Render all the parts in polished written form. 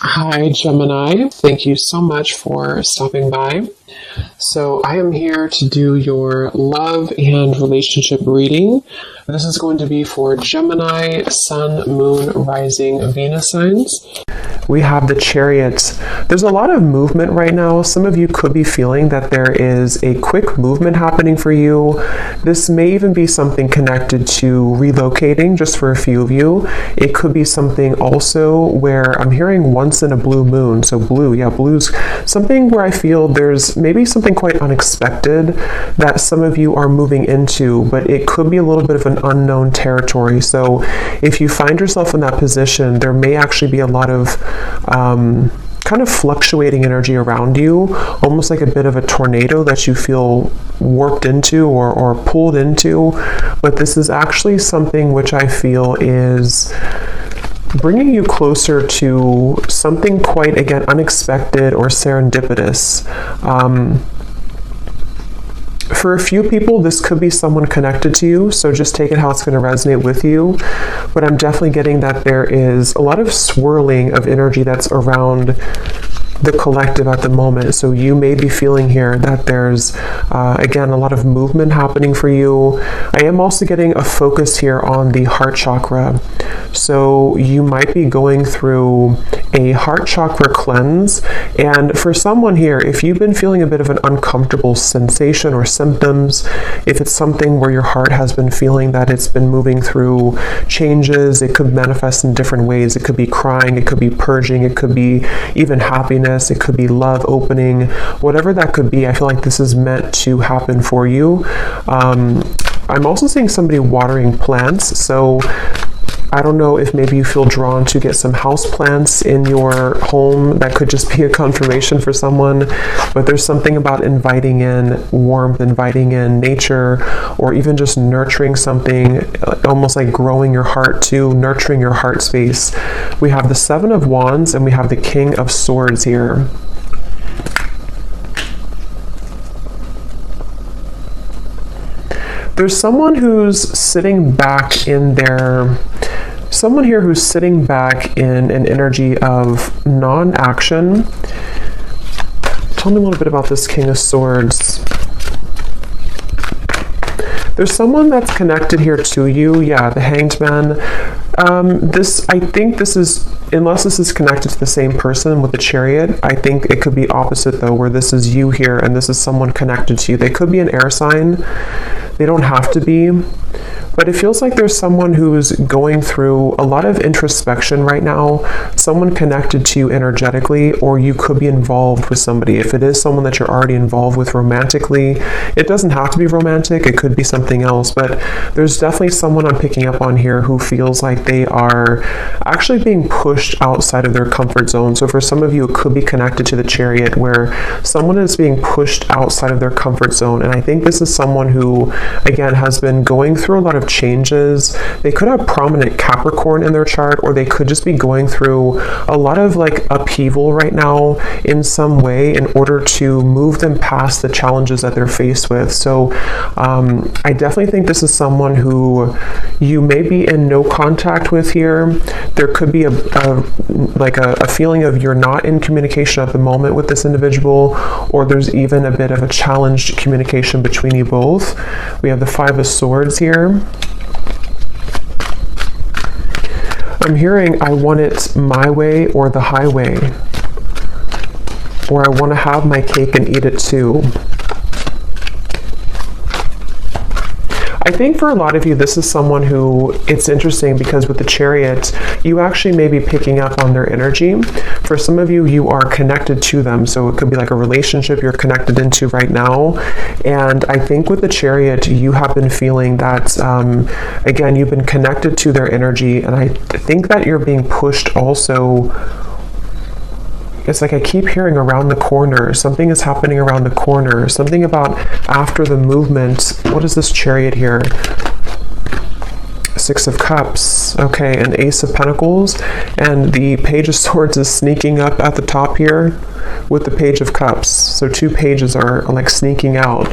Hi, Gemini. Thank you so much for stopping by. So I am here to do your love and relationship reading. This is going to be for Gemini, Sun, Moon, Rising, Venus signs. We have the Chariot. There's a lot of movement right now. Some of you could be feeling that there is a quick movement happening for you. This may even be something connected to relocating, just for a few of you. It could be something also where I'm hearing once in a blue moon. So blue, yeah, blue's something where I feel there's maybe something quite unexpected that some of you are moving into, but it could be a little bit of an unknown territory. So if you find yourself in that position, there may actually be a lot of kind of fluctuating energy around you, almost like a bit of a tornado that you feel warped into or pulled into. But this is actually something which I feel is bringing you closer to something quite, again, unexpected or serendipitous. For a few people, this could be someone connected to you, so just take it how it's going to resonate with you. But I'm definitely getting that there is a lot of swirling of energy that's around the collective at the moment. So you may be feeling here that there's, again, a lot of movement happening for you. I am also getting a focus here on the heart chakra. So you might be going through a heart chakra cleanse. And for someone here, if you've been feeling a bit of an uncomfortable sensation or symptoms, if it's something where your heart has been feeling that it's been moving through changes, it could manifest in different ways. It could be crying, it could be purging, it could be even happiness, it could be love opening, whatever that could be. I feel like this is meant to happen for you. I'm also seeing somebody watering plants. So I don't know if maybe you feel drawn to get some house plants in your home. That could just be a confirmation for someone. But there's something about inviting in warmth, inviting in nature, or even just nurturing something, almost like growing your heart too, nurturing your heart space. We have the Seven of Wands and we have the King of Swords here. There's someone who's sitting back in someone here who's sitting back in an energy of non-action. Tell me a little bit about this King of Swords. There's someone that's connected here to you. Yeah, the Hanged Man. I think this is, unless this is connected to the same person with the Chariot, I think it could be opposite though, where this is you here and this is someone connected to you. They could be an air sign. They don't have to be. But it feels like there's someone who's going through a lot of introspection right now, someone connected to you energetically, or you could be involved with somebody. If it is someone that you're already involved with romantically, it doesn't have to be romantic, it could be something else, but there's definitely someone I'm picking up on here who feels like they are actually being pushed outside of their comfort zone. So for some of you, it could be connected to the Chariot, where someone is being pushed outside of their comfort zone. And I think this is someone who, again, has been going through a lot of changes. They could have prominent Capricorn in their chart, or they could just be going through a lot of like upheaval right now in some way in order to move them past the challenges that they're faced with. So I definitely think this is someone who you may be in no contact with here. There could be a feeling of you're not in communication at the moment with this individual, or there's even a bit of a challenged communication between you both. We have the Five of Swords here. I'm hearing I want it my way or the highway, or I want to have my cake and eat it too. I think for a lot of you, this is someone who, it's interesting because with the Chariot, you actually may be picking up on their energy. For some of you, you are connected to them. So it could be like a relationship you're connected into right now. And I think with the Chariot, you have been feeling that, again, you've been connected to their energy. And I think that you're being pushed also. It's like I keep hearing around the corner. Something is happening around the corner. Something about after the movement. What is this Chariot here? Six of Cups. Okay, an Ace of Pentacles. And the Page of Swords is sneaking up at the top here with the Page of Cups. So two pages are like sneaking out.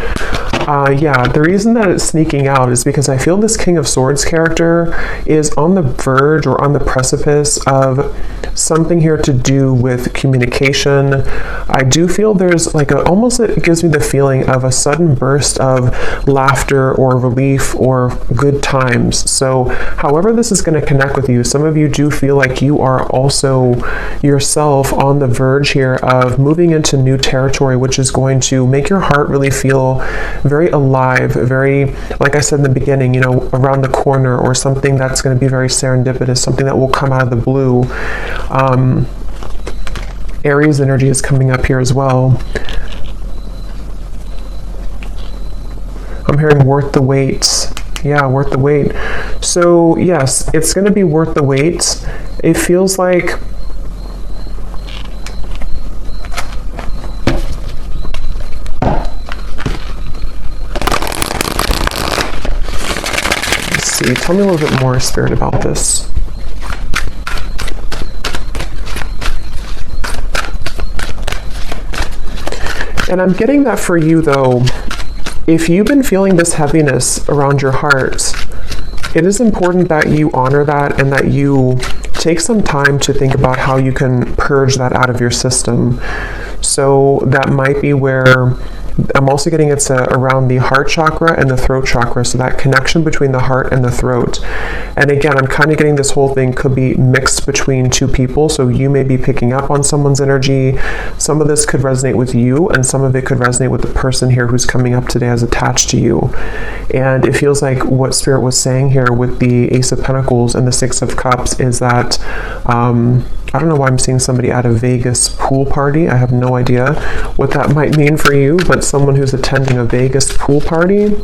Yeah, the reason that it's sneaking out is because I feel this King of Swords character is on the verge or on the precipice of something here to do with communication. I do feel there's like almost it gives me the feeling of a sudden burst of laughter or relief or good times. So however this is going to connect with you, some of you do feel like you are also yourself on the verge here of moving into new territory, which is going to make your heart really feel very alive, very, like I said in the beginning, you know, around the corner, or something that's going to be very serendipitous, something that will come out of the blue. Aries energy is coming up here as well. I'm hearing worth the wait. Yeah, worth the wait. So yes, it's going to be worth the wait. It feels like tell me a little bit more, Spirit, about this. And I'm getting that for you, though, if you've been feeling this heaviness around your heart, it is important that you honor that and that you take some time to think about how you can purge that out of your system. So that might be where I'm also getting it's around the heart chakra and the throat chakra, so that connection between the heart and the throat. And again, I'm kind of getting this whole thing could be mixed between two people, so you may be picking up on someone's energy. Some of this could resonate with you, and some of it could resonate with the person here who's coming up today as attached to you. And it feels like what Spirit was saying here with the Ace of Pentacles and the Six of Cups is that I don't know why I'm seeing somebody at a Vegas pool party. I have no idea what that might mean for you, but someone who's attending a Vegas pool party.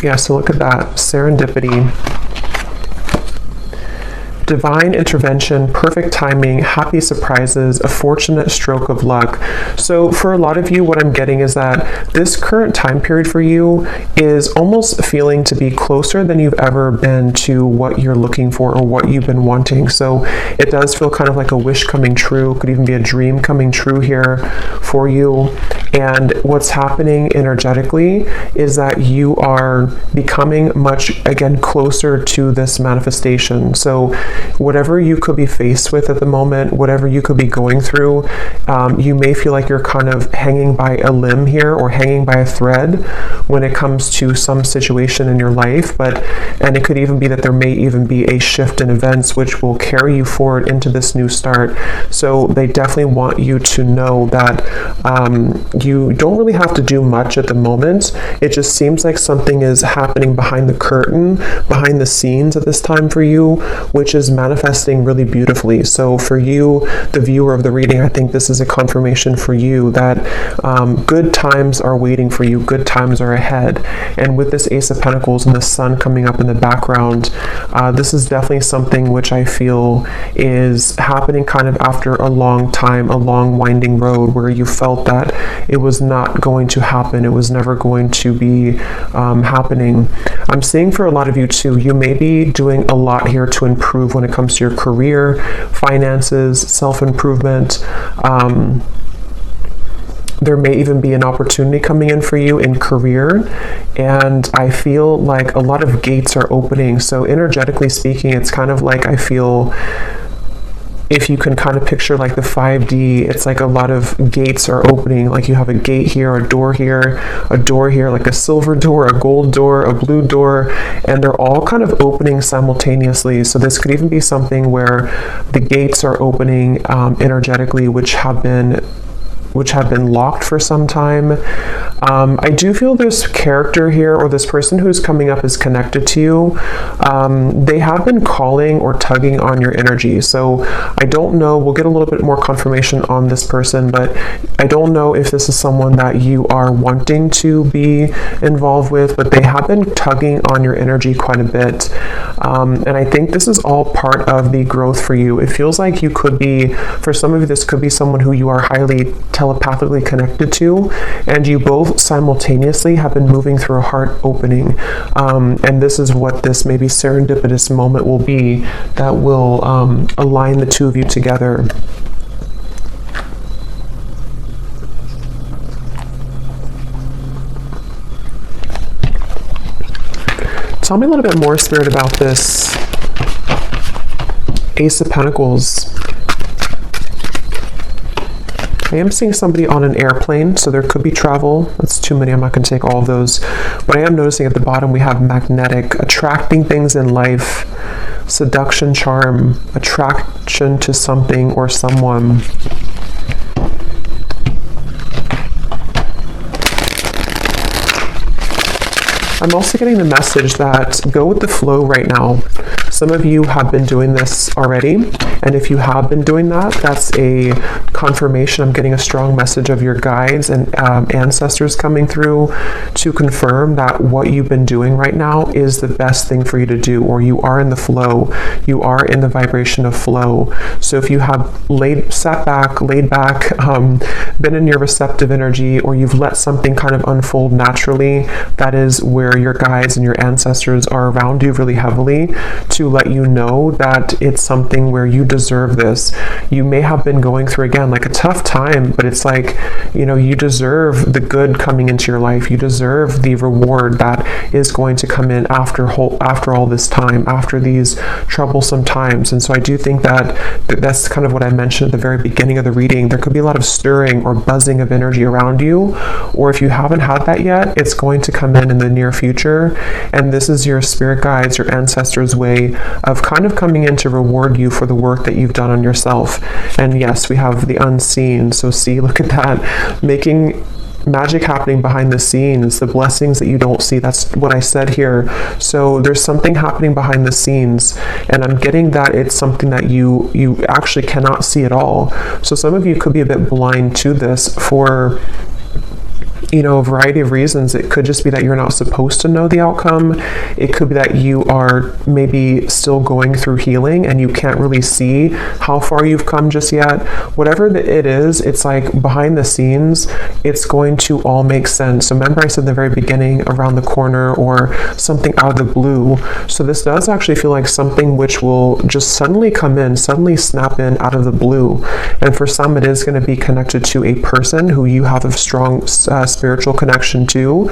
Yeah, so look at that. Serendipity. Divine intervention, perfect timing, happy surprises, a fortunate stroke of luck. So for a lot of you, what I'm getting is that this current time period for you is almost feeling to be closer than you've ever been to what you're looking for or what you've been wanting. So it does feel kind of like a wish coming true, could even be a dream coming true here for you. And what's happening energetically is that you are becoming much, again, closer to this manifestation. So whatever you could be faced with at the moment, whatever you could be going through, you may feel like you're kind of hanging by a limb here or hanging by a thread when it comes to some situation in your life. And it could even be that there may even be a shift in events which will carry you forward into this new start. So they definitely want you to know that you don't really have to do much at the moment. It just seems like something is happening behind the curtain, behind the scenes at this time for you, which is manifesting really beautifully. So for you, the viewer of the reading, I think this is a confirmation for you that good times are waiting for you, good times are ahead. And with this Ace of Pentacles and the sun coming up in the background, this is definitely something which I feel is happening kind of after a long time, a long winding road where you felt that it was not going to happen, it was never going to be happening. I'm seeing for a lot of you too, you may be doing a lot here to improve when it comes to your career, finances, self-improvement. There may even be an opportunity coming in for you in career, and I feel like a lot of gates are opening. So energetically speaking, it's kind of like I feel, if you can kind of picture like the 5D, it's like a lot of gates are opening. Like you have a gate here, a door here, like a silver door, a gold door, a blue door, and they're all kind of opening simultaneously. So this could even be something where the gates are opening energetically, which have been locked for some time. I do feel this character here, or this person who's coming up, is connected to you. They have been calling or tugging on your energy. So I don't know, we'll get a little bit more confirmation on this person, but I don't know if this is someone that you are wanting to be involved with, but they have been tugging on your energy quite a bit. And I think this is all part of the growth for you. It feels like you could be, for some of you, this could be someone who you are highly telepathically connected to, and you both simultaneously have been moving through a heart opening. And this is what this maybe serendipitous moment will be that will align the two of you together. tell me a little bit more, Spirit, about this Ace of Pentacles. I am seeing somebody on an airplane, so there could be travel. That's too many. I'm not going to take all of those. But I am noticing at the bottom we have magnetic, attracting things in life, seduction, charm, attraction to something or someone. I'm also getting the message that go with the flow right now. Some of you have been doing this already, and if you have been doing that, that's a confirmation. I'm getting a strong message of your guides and ancestors coming through to confirm that what you've been doing right now is the best thing for you to do, or you are in the flow. You are in the vibration of flow. So if you have laid back, been in your receptive energy, or you've let something kind of unfold naturally, that is where your guides and your ancestors are around you really heavily to let you know that it's something where you deserve this. You may have been going through, again, like a tough time, but it's like, you know, you deserve the good coming into your life. You deserve the reward that is going to come in after all this time, after these troublesome times. And so I do think that's kind of what I mentioned at the very beginning of the reading. There could be a lot of stirring or buzzing of energy around you, or if you haven't had that yet, it's going to come in the near future. And this is your spirit guides, your ancestors' way of kind of coming in to reward you for the work that you've done on yourself. And yes, we have the unseen. So see, look at that, making magic happening behind the scenes, the blessings that you don't see. That's what I said here. So there's something happening behind the scenes, and I'm getting that it's something that you actually cannot see at all. So some of you could be a bit blind to this for, you know, a variety of reasons. It could just be that you're not supposed to know the outcome. It could be that you are maybe still going through healing and you can't really see how far you've come just yet. Whatever it is, it's like behind the scenes, it's going to all make sense. So remember I said in the very beginning, around the corner or something out of the blue. So this does actually feel like something which will just suddenly come in, suddenly snap in out of the blue. And for some, it is going to be connected to a person who you have a strong spiritual connection to,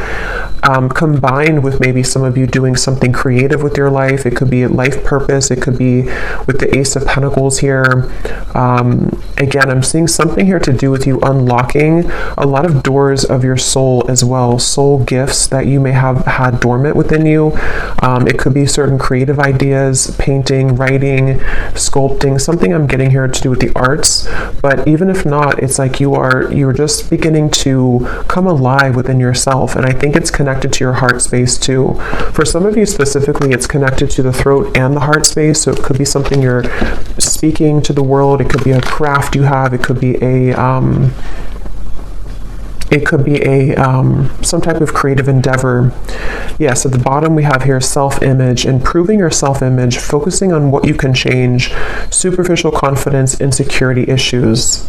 combined with maybe some of you doing something creative with your life. It could be a life purpose. It could be with the Ace of Pentacles here. Again, I'm seeing something here to do with you unlocking a lot of doors of your soul as well, soul gifts that you may have had dormant within you. It could be certain creative ideas, painting, writing, sculpting, something I'm getting here to do with the arts. But even if not, it's like you're just beginning to come alive within yourself. And I think it's connected to your heart space too. For some of you specifically, it's connected to the throat and the heart space. So it could be something you're speaking to the world. It could be a craft you have. It could be some type of creative endeavor. Yes, at the bottom we have here self-image, improving your self-image, focusing on what you can change, superficial confidence, insecurity issues.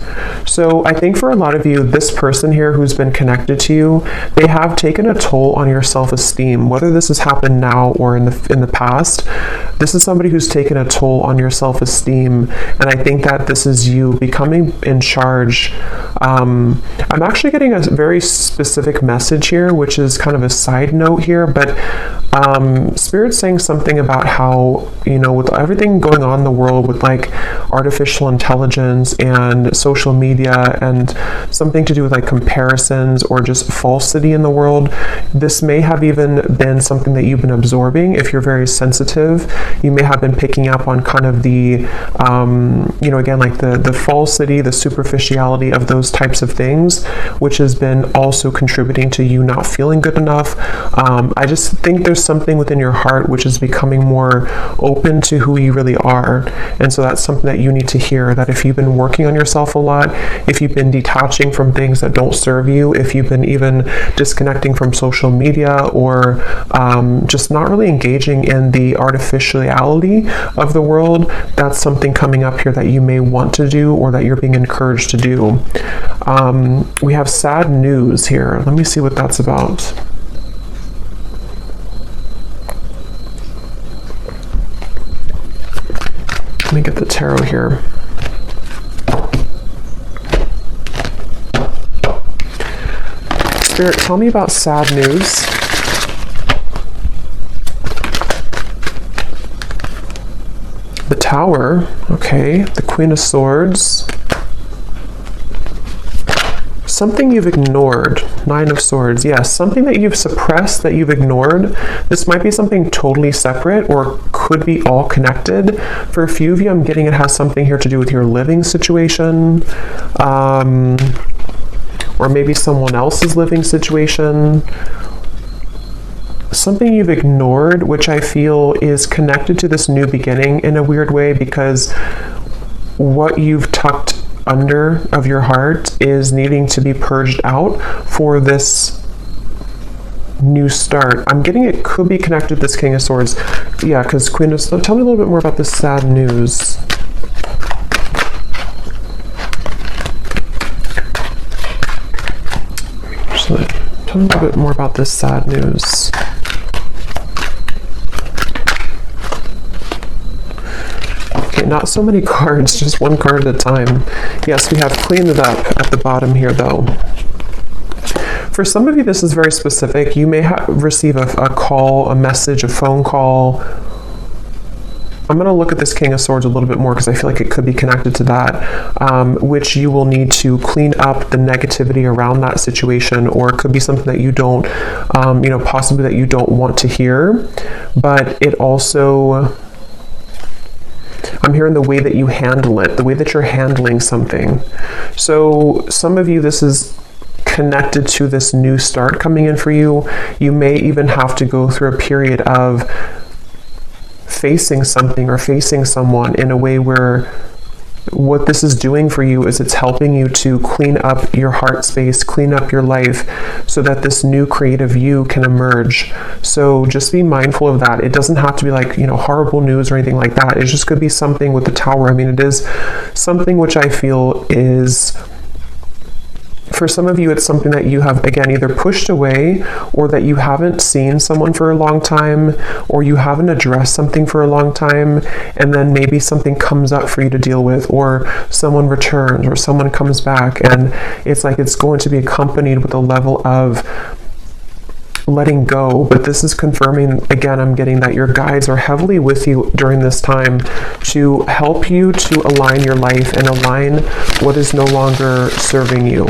So I think for a lot of you, this person here who's been connected to you, they have taken a toll on your self-esteem. Whether this has happened now or in the past, this is somebody who's taken a toll on your self-esteem. And I think that this is you becoming in charge. I'm actually getting a very specific message here, which is kind of a side note here, but Spirit's saying something about how, you know, with everything going on in the world with like artificial intelligence and social media and something to do with like comparisons or just falsity in the world, this may have even been something that you've been absorbing. If you're very sensitive, you may have been picking up on kind of the, you know, again, like the falsity, the superficiality of those types of things, which has been also contributing to you not feeling good enough. I just think there's something within your heart which is becoming more open to who you really are. And so that's something that you need to hear, that if you've been working on yourself a lot, if you've been detaching from things that don't serve you, if you've been even disconnecting from social media or just not really engaging in the artificiality of the world, that's something coming up here that you may want to do or that you're being encouraged to do. We have sad news here. Let me see what that's about. Let me get the tarot here. Spirit, tell me about sad news. Tower. Okay, the Queen of Swords. Something you've ignored. Nine of Swords. Yes, something that you've suppressed, that you've ignored. This might be something totally separate or could be all connected. For a few of you, I'm getting it has something here to do with your living situation, or maybe someone else's living situation. Something you've ignored, which I feel is connected to this new beginning in a weird way, because what you've tucked under of your heart is needing to be purged out for this new start. I'm getting it could be connected to this King of Swords. Yeah, because Queen of Swords. Tell me a little bit more about this sad news. Tell me a little bit more about this sad news. Not so many cards, just one card at a time. Yes, we have cleaned it up at the bottom here, though. For some of you, this is very specific. You may receive a call, a message, a phone call. I'm going to look at this King of Swords a little bit more because I feel like it could be connected to that, which you will need to clean up the negativity around that situation, or it could be something that you don't, possibly that you don't want to hear. But it also... I'm hearing the way that you handle it, the way that you're handling something. So some of you, this is connected to this new start coming in for you. You may even have to go through a period of facing something or facing someone in a way where what this is doing for you is it's helping you to clean up your heart space, clean up your life, so that this new creative you can emerge. So just be mindful of that. It doesn't have to be like, horrible news or anything like that. It just could be something with the Tower. I mean, it is something which I feel is... For some of you, it's something that you have, again, either pushed away, or that you haven't seen someone for a long time, or you haven't addressed something for a long time, and then maybe something comes up for you to deal with, or someone returns, or someone comes back, and it's like it's going to be accompanied with a level of letting go. But this is confirming, again, I'm getting that your guides are heavily with you during this time to help you to align your life and align what is no longer serving you.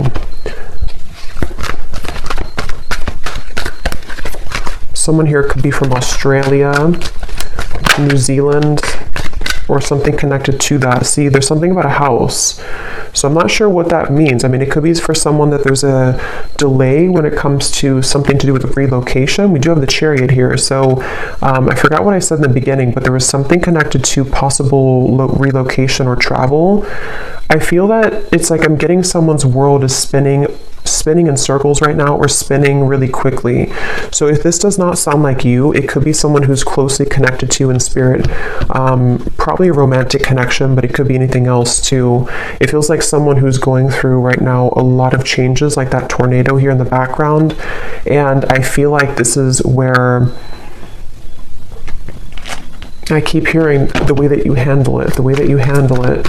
Someone here could be from Australia, New Zealand, or something connected to that. See, there's something about a house. So I'm not sure what that means. I mean, it could be for someone that there's a delay when it comes to something to do with relocation. We do have the Chariot here. So I forgot what I said in the beginning, but there was something connected to possible relocation or travel. I feel that it's like I'm getting someone's world is spinning in circles right now, or spinning really quickly. So if this does not sound like you, it could be someone who's closely connected to you in spirit. Probably a romantic connection, but it could be anything else too. It feels like someone who's going through right now a lot of changes, like that tornado here in the background. And I feel like this is where I keep hearing the way that you handle it, the way that you handle it.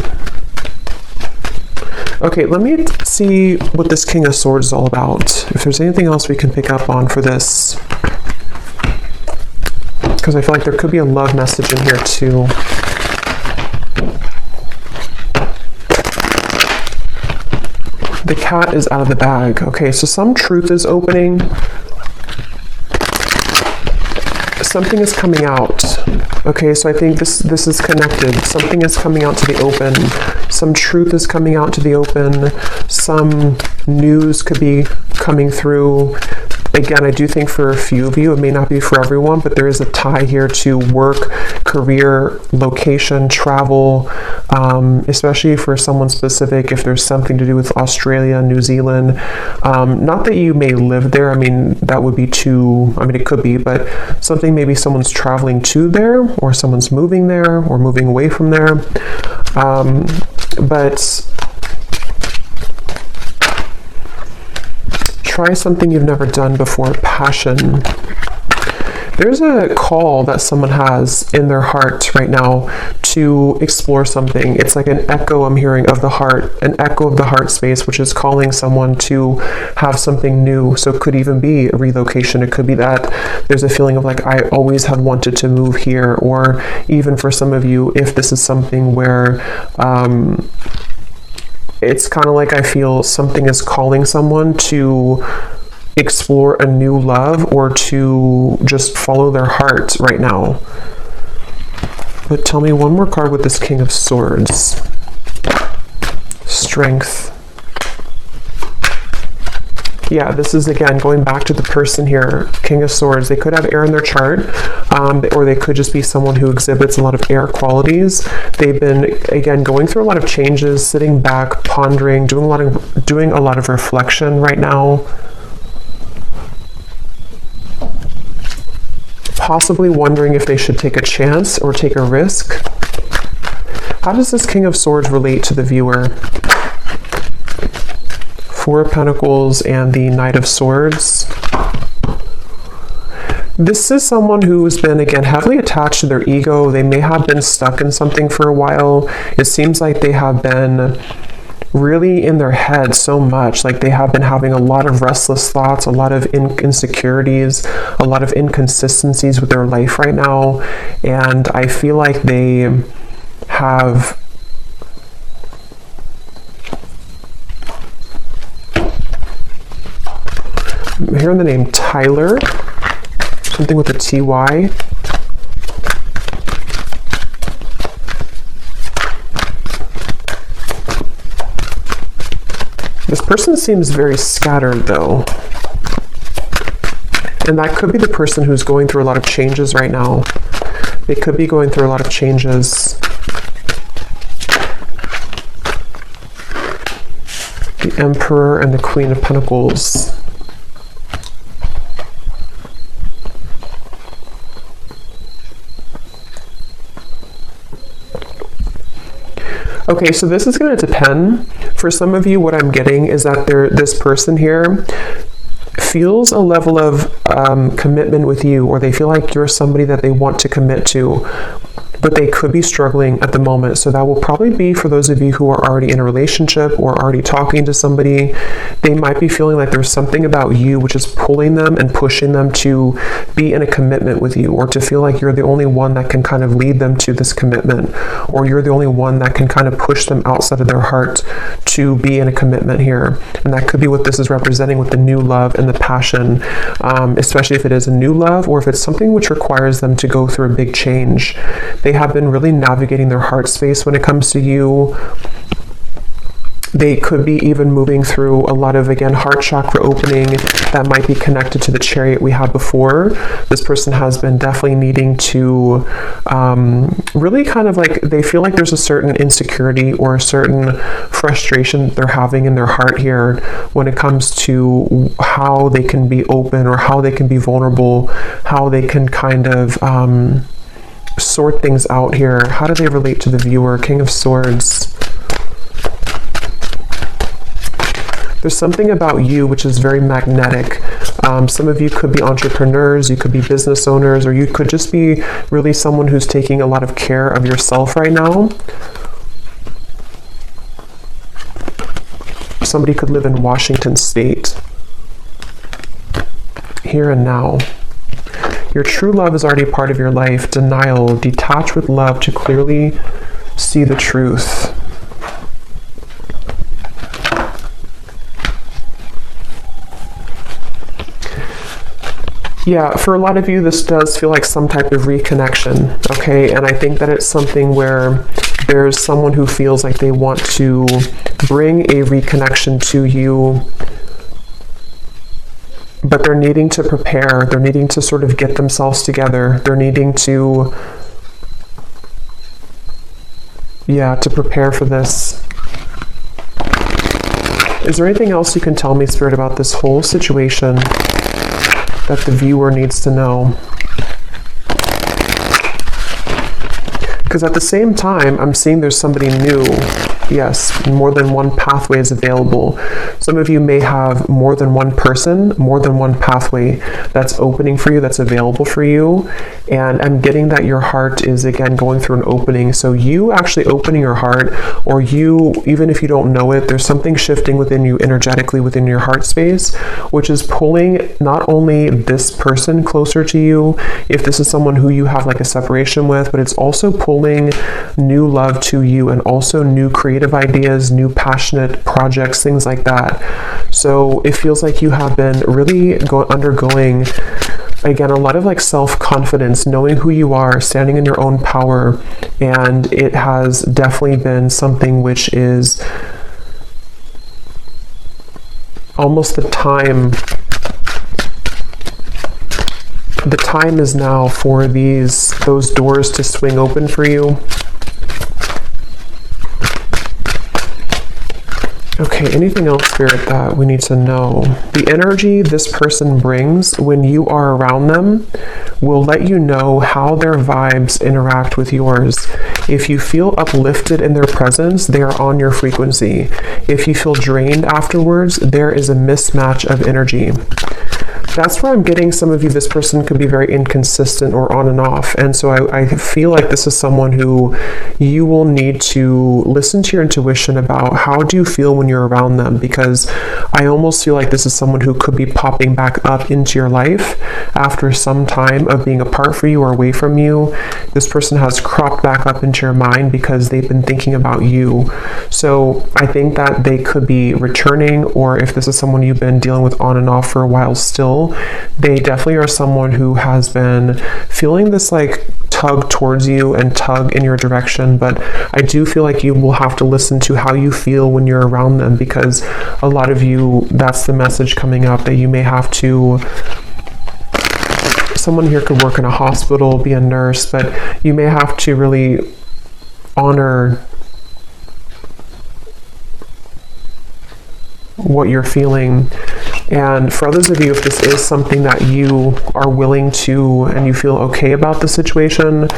Okay, let me see what this King of Swords is all about. If there's anything else we can pick up on for this. Because I feel like there could be a love message in here too. The cat is out of the bag. Okay, so some truth is opening. Something is coming out. Okay, so I think this is connected. Something is coming out to the open. Some truth is coming out to the open. Some news could be coming through. Again, I do think for a few of you, it may not be for everyone, but there is a tie here to work, career, location, travel, especially for someone specific, if there's something to do with Australia, New Zealand. Not that you may live there. I mean, that would be too, I mean, it could be, but something maybe someone's traveling to there, or someone's moving there, or moving away from there. But try something you've never done before. Passion. There's a call that someone has in their heart right now to explore something. It's like an echo I'm hearing of the heart, an echo of the heart space, which is calling someone to have something new. So it could even be a relocation. It could be that there's a feeling of like, I always have wanted to move here. Or even for some of you, if this is something where it's kind of like I feel something is calling someone to explore a new love or to just follow their heart right now. But tell me one more card with this King of Swords. Strength. Yeah, this is again going back to the person here, King of Swords. They could have air in their chart, or they could just be someone who exhibits a lot of air qualities. They've been, again, going through a lot of changes, sitting back, pondering, doing a lot of reflection right now. Possibly wondering if they should take a chance or take a risk. How does this King of Swords relate to the viewer? Four of Pentacles and the Knight of Swords. This is someone who's been, again, heavily attached to their ego. They may have been stuck in something for a while. It seems like they have been really in their head so much, like they have been having a lot of restless thoughts, a lot of insecurities, a lot of inconsistencies with their life right now, and I feel like they have I'm hearing the name Tyler, something with a TY. This person seems very scattered though. And that could be the person who's going through a lot of changes right now. They could be going through a lot of changes. The Emperor and the Queen of Pentacles. Okay, so this is going to depend. For some of you, what I'm getting is that this person here feels a level of commitment with you, or they feel like you're somebody that they want to commit to, but they could be struggling at the moment. So that will probably be for those of you who are already in a relationship or already talking to somebody. They might be feeling like there's something about you which is pulling them and pushing them to be in a commitment with you, or to feel like you're the only one that can kind of lead them to this commitment, or you're the only one that can kind of push them outside of their heart to be in a commitment here. And that could be what this is representing with the new love and the passion, especially if it is a new love, or if it's something which requires them to go through a big change. They have been really navigating their heart space when it comes to you. They could be even moving through a lot of, again, heart chakra opening that might be connected to the Chariot we had before. This person has been definitely needing to really kind of like, they feel like there's a certain insecurity or a certain frustration they're having in their heart here when it comes to how they can be open, or how they can be vulnerable, how they can kind of sort things out here. How do they relate to the viewer? King of Swords. There's something about you which is very magnetic. Some of you could be entrepreneurs, you could be business owners, or you could just be really someone who's taking a lot of care of yourself right now. Somebody could live in Washington State. Here and now. Your true love is already part of your life. Denial. Detach with love to clearly see the truth. Yeah, for a lot of you, this does feel like some type of reconnection, okay? And I think that it's something where there's someone who feels like they want to bring a reconnection to you, but they're needing to prepare. They're needing to sort of get themselves together. They're needing to, to prepare for this. Is there anything else you can tell me, Spirit, about this whole situation that the viewer needs to know? Because at the same time, I'm seeing there's somebody new. Yes, more than one pathway is available. Some of you may have more than one person, more than one pathway that's opening for you, that's available for you. And I'm getting that your heart is, again, going through an opening. So you actually opening your heart, or you, even if you don't know it, there's something shifting within you energetically within your heart space, which is pulling not only this person closer to you, if this is someone who you have like a separation with, but it's also pulling new love to you, and also new creative ideas, new passionate projects, things like that. So it feels like you have been really undergoing, again, a lot of like self-confidence, knowing who you are, standing in your own power, and it has definitely been something which is almost the time is now for those doors to swing open for you. Okay, anything else, Spirit, that we need to know? The energy this person brings when you are around them will let you know how their vibes interact with yours. If you feel uplifted in their presence, they are on your frequency. If you feel drained afterwards, there is a mismatch of energy. That's where I'm getting some of you, this person could be very inconsistent or on and off. And so I feel like this is someone who you will need to listen to your intuition about how do you feel when you're around them, because I almost feel like this is someone who could be popping back up into your life after some time of being apart from you or away from you. This person has cropped back up into your mind because they've been thinking about you. So I think that they could be returning, or if this is someone you've been dealing with on and off for a while still, they definitely are someone who has been feeling this like tug towards you and tug in your direction. But I do feel like you will have to listen to how you feel when you're around them, because a lot of you, that's the message coming up, that you may have to, someone here could work in a hospital, be a nurse, but you may have to really honor what you're feeling. And for others of you, if this is something that you are willing to and you feel okay about the situation,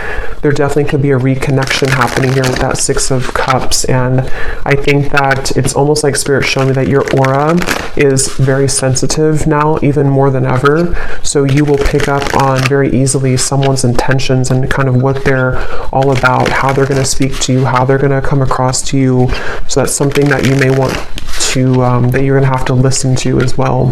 there definitely could be a reconnection happening here with that Six of Cups. And I think that it's almost like Spirit showing me that your aura is very sensitive now, even more than ever. So you will pick up on very easily someone's intentions and kind of what they're all about, how they're going to speak to you, how they're going to come across to you. So that's something that you may want to, that you're going to have to listen to as well.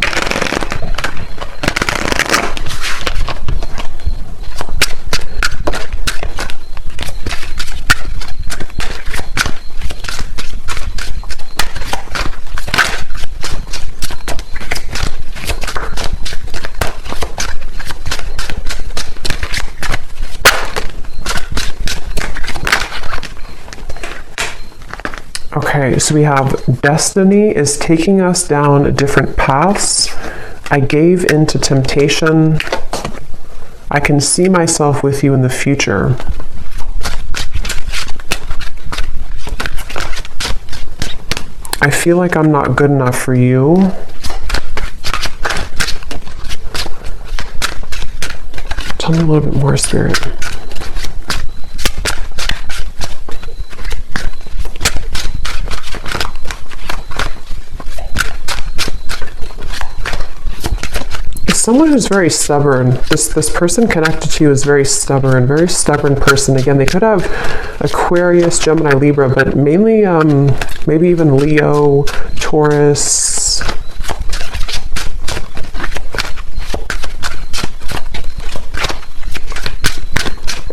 Okay, so we have destiny is taking us down different paths. I gave into temptation. I can see myself with you in the future. I feel like I'm not good enough for you. Tell me a little bit more, Spirit. Someone who's very stubborn. This person connected to you is very stubborn person. Again, they could have Aquarius, Gemini, Libra, but mainly maybe even Leo, Taurus.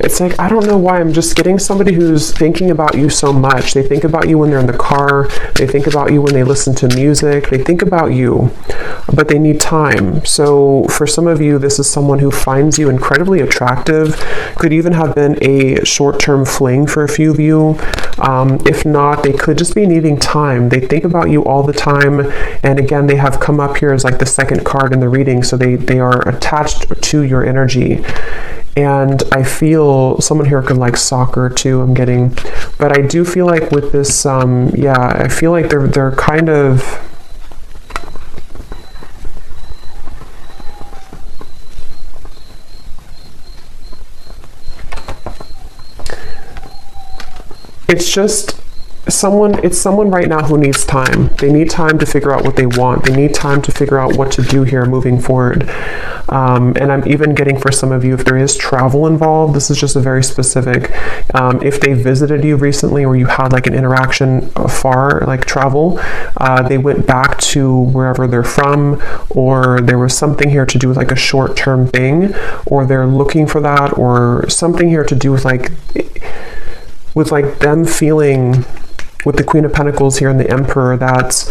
It's like, I don't know why, I'm just getting somebody who's thinking about you so much. They think about you when they're in the car. They think about you when they listen to music. They think about you, but they need time. So for some of you, this is someone who finds you incredibly attractive. Could even have been a short-term fling for a few of you. If not, they could just be needing time. They think about you all the time. And again, they have come up here as like the second card in the reading. So they are attached to your energy. And I feel someone here could like soccer too, I'm getting. But I do feel like with this, I feel like they're kind of, it's just someone right now who needs time. They need time to figure out what they want. They need time to figure out what to do here moving forward. And I'm even getting for some of you, if there is travel involved, this is just a very specific, if they visited you recently or you had like an interaction far, like travel, they went back to wherever they're from, or there was something here to do with like a short-term thing, or they're looking for that, or something here to do with like them feeling, with the Queen of Pentacles here and the Emperor, that's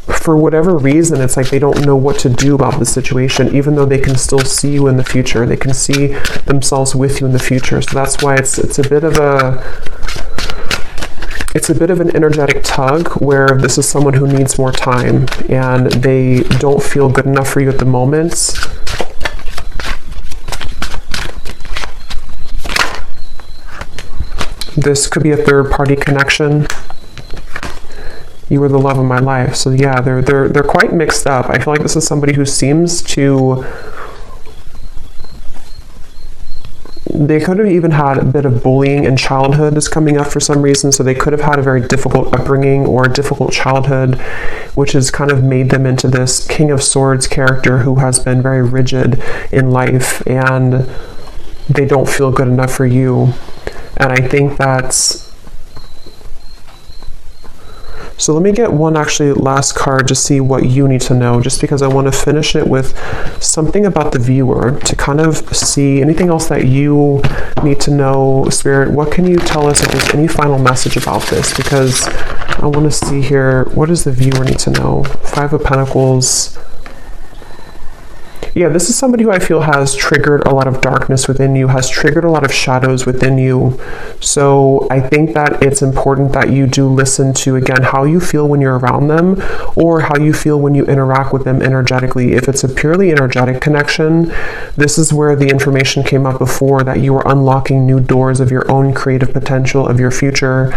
for whatever reason, it's like they don't know what to do about the situation, even though they can still see you in the future. They can see themselves with you in the future. So that's why it's a bit of an energetic tug, where this is someone who needs more time and they don't feel good enough for you at the moment. This could be a third-party connection. You were the love of my life. So yeah, they're quite mixed up. I feel like this is somebody who seems to... They could have even had a bit of bullying in childhood is coming up for some reason. So they could have had a very difficult upbringing or a difficult childhood, which has kind of made them into this King of Swords character who has been very rigid in life, and they don't feel good enough for you. And I think that's... So let me get one actually last card to see what you need to know, just because I want to finish it with something about the viewer to kind of see anything else that you need to know. Spirit, what can you tell us if there's any final message about this? Because I want to see here, what does the viewer need to know? Five of Pentacles. Yeah, this is somebody who I feel has triggered a lot of darkness within you, has triggered a lot of shadows within you. So I think that it's important that you do listen to, again, how you feel when you're around them, or how you feel when you interact with them energetically. If it's a purely energetic connection, this is where the information came up before, that you are unlocking new doors of your own creative potential, of your future.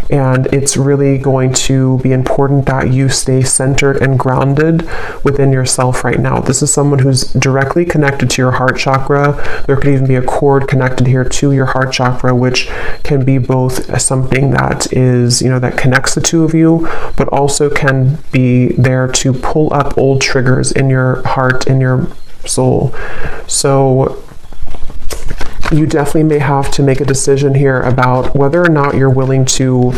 And it's really going to be important that you stay centered and grounded within yourself right now. This is someone who's directly connected to your heart chakra. There could even be a cord connected here to your heart chakra, which can be both something that is, that connects the two of you, but also can be there to pull up old triggers in your heart, in your soul. So you definitely may have to make a decision here about whether or not you're willing to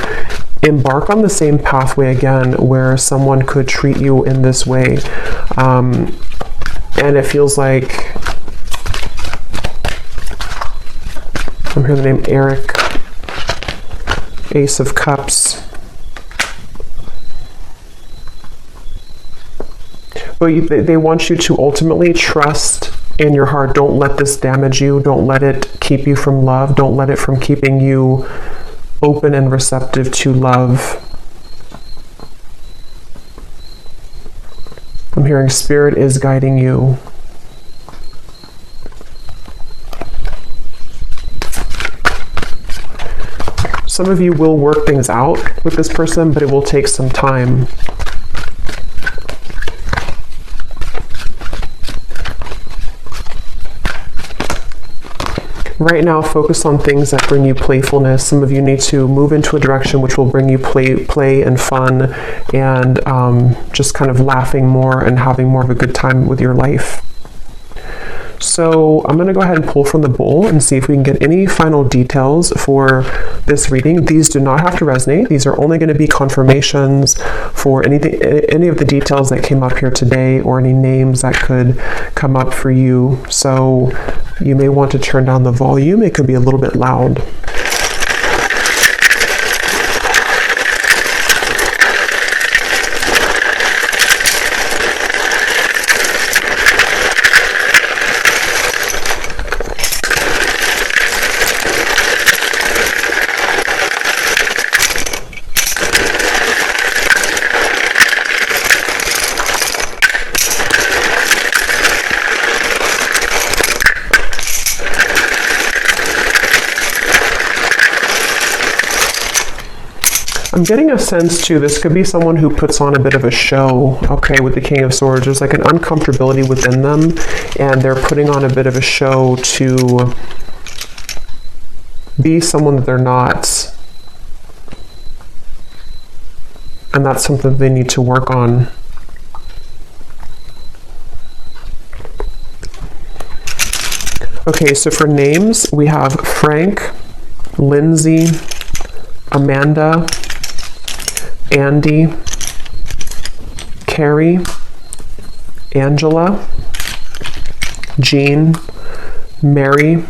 embark on the same pathway again, where someone could treat you in this way. And it feels like, I'm hearing the name Eric, Ace of Cups. But they want you to ultimately trust in your heart. Don't let this damage you. Don't let it keep you from love. Don't let it from keeping you open and receptive to love. I'm hearing Spirit is guiding you. Some of you will work things out with this person, but it will take some time. Right now, focus on things that bring you playfulness. Some of you need to move into a direction which will bring you play and fun, and just kind of laughing more and having more of a good time with your life. So I'm going to go ahead and pull from the bowl and see if we can get any final details for this reading. These do not have to resonate. These are only going to be confirmations for any of the details that came up here today, or any names that could come up for you. So you may want to turn down the volume. It could be a little bit loud. I'm getting a sense too, this could be someone who puts on a bit of a show, okay, with the King of Swords. There's like an uncomfortability within them, and they're putting on a bit of a show to be someone that they're not. And that's something they need to work on. Okay, so for names, we have Frank, Lindsay, Amanda, Andy, Carrie, Angela, Jean, Mary,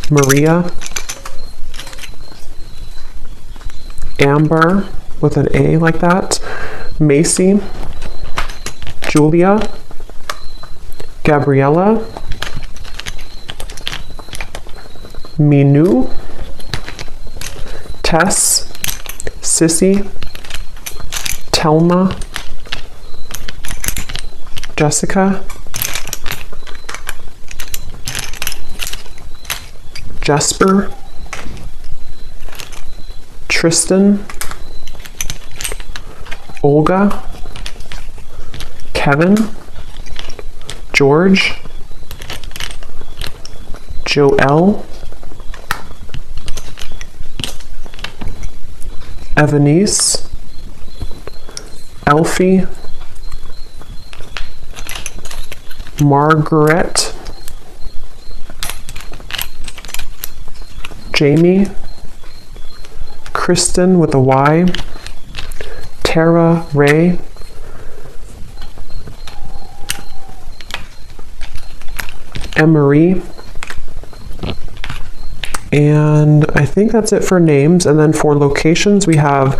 Maria, Amber with an A like that, Macy, Julia, Gabriella, Minu, Tess, Sissy, Telma, Jessica, Jesper, Tristan, Olga, Kevin, George, Joelle, Evanice, Elfie, Margaret, Jamie, Kristen with a Y, Tara Ray, Emery, and I think that's it for names. And then for locations, we have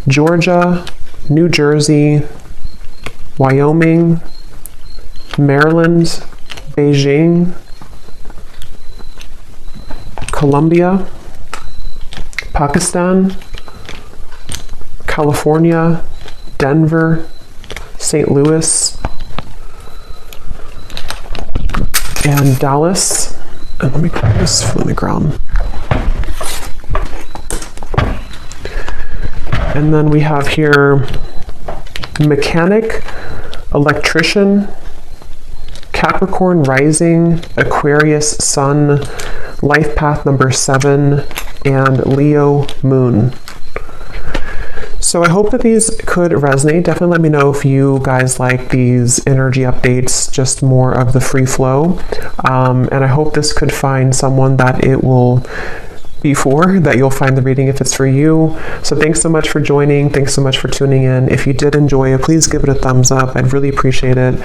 Georgia, New Jersey, Wyoming, Maryland, Beijing, Colombia, Pakistan, California, Denver, St. Louis, and Dallas. And let me grab this flumigram. And then we have here mechanic, electrician, Capricorn rising, Aquarius sun, life path number 7, and Leo moon. So I hope that these could resonate. Definitely let me know if you guys like these energy updates, just more of the free flow. And I hope this could find someone that it will be for, that you'll find the reading if it's for you. So thanks so much for joining. Thanks so much for tuning in. If you did enjoy it, please give it a thumbs up. I'd really appreciate it.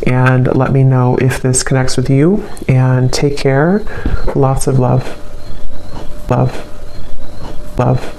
And let me know if this connects with you. And take care. Lots of love. Love. Love.